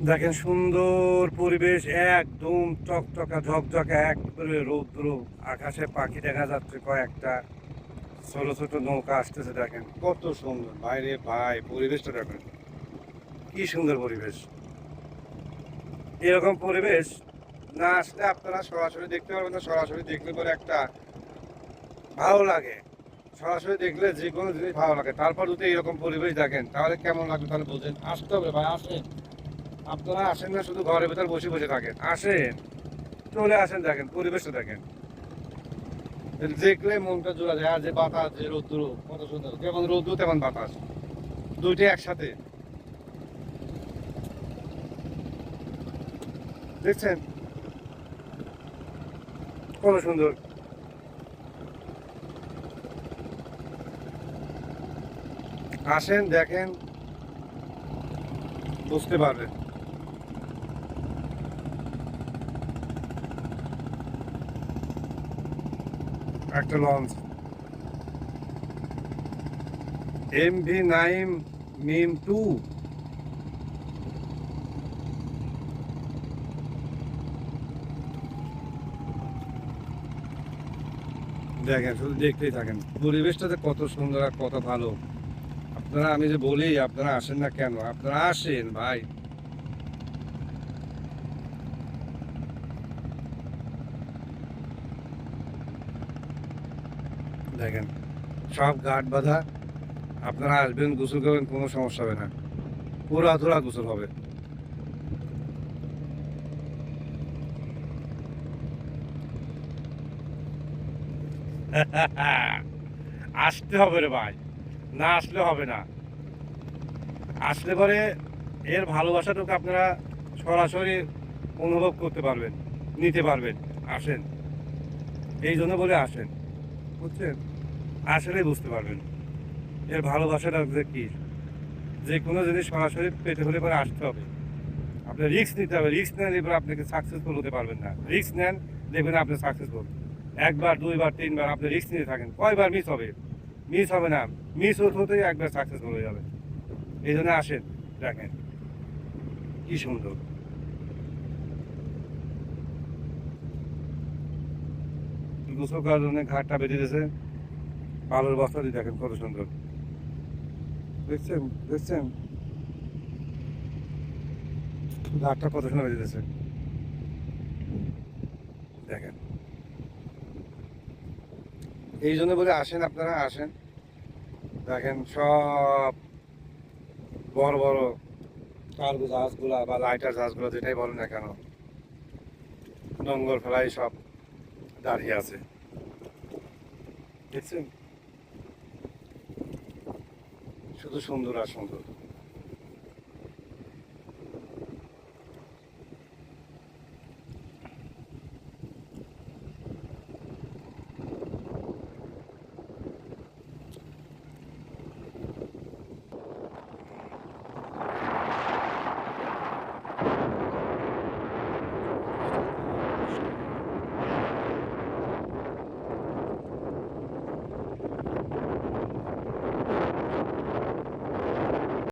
দেখেন সুন্দর পরিবেশ, একদম চকচকা ঝকঝকা, একবারে রৌদ্র। আকাশে পাখি দেখা যাচ্ছে কয়েকটা, ছোট ছোট নৌকা আসতেছে। দেখেন কত সুন্দর বাইরে ভাই, পরিবেশটা দেখেন কি সুন্দর পরিবেশ। এরকম পরিবেশ না আসলে আপনারা সরাসরি দেখতে পারবেন না। সরাসরি দেখলে পরে একটা ভালো লাগে, সরাসরি দেখলে যে কোনো জিনিস ভালো লাগে। তারপর যদি এরকম পরিবেশ দেখেন তাহলে কেমন লাগবে তাহলে বোঝেন। আসতে হবে ভাই, আসেন। আপনারা আসেন না, শুধু ঘরের ভেতর বসে বসে থাকেন। আসেন, চলে আসেন, দেখেন পরিবেশটা দেখেন, দেখলে মনটা জোড়া যায়। আর যে বাতাস, যে রৌদ্র, কত সুন্দর, যেমন রৌদ্র তেমন বাতাস, দুইটাই একসাথে। দেখছেন কত সুন্দর। আসেন, দেখেন, বুঝতে পারবেন। একটা লঞ্চ, MV9 মিম 2। দেখেন, শুধু দেখতেই থাকেন, পরিবেশটা যে কত সুন্দর আর কত ভালো। আপনারা, আমি যে বলি আপনারা আসেন না কেন? আপনারা আসেন ভাই। দেখেন সব ঘাট বাঁধা, আপনারা আসবেন, গোসল করবেন, কোনো সমস্যা হবে না। পুরা গোসল হবে। আসতে হবে রে ভাই, না আসলে হবে না। আসলে পরে এর ভালোবাসাটুকু আপনারা সরাসরি অনুভব করতে পারবেন, নিতে পারবেন। আসেন, এই জন্য বলে আসেন, বুঝছেন? আসলে বুঝতে পারবেন এর ভালোবাসাটা যে কি। যে কোনো জিনিস সরাসরি পেতে হলে পরে আসতে হবে। আপনার রিস্ক নিতে হবে, রিস্ক না নিলে আপনাকে সাকসেসফুল হতে পারবেন না। রিস্ক নেন, দেখবেন আপনি সাকসেসফুল। একবার, দুইবার, তিনবার আপনি রিস্ক নিতে থাকেন, কয়বার মিস হবে? মিস হবে না, মিস হতেই একবার সাকসেসফুল হয়ে যাবে। এই জন্য আসেন, দেখেন কি সুন্দর। গোসল করার জন্য ঘাটটা বেঁধে দিয়েছে, বালুর বস্তা দিয়ে, দেখেন কত সুন্দর। দেখছেন, দেখছেন ঘাটটা কত সুন্দর বেঁধে দিয়েছে, দেখেন। এই জন্য বলে আসেন, আপনারা আসেন। দেখেন সব বড় বড় কার্গো জাহাজগুলা বা লাইটার জাহাজগুলো, যেটাই বলেন না কেন, নোঙর ফেলাই সব দাঁড়িয়ে আছে। দেখছেন, শুধু সুন্দর আর সুন্দর।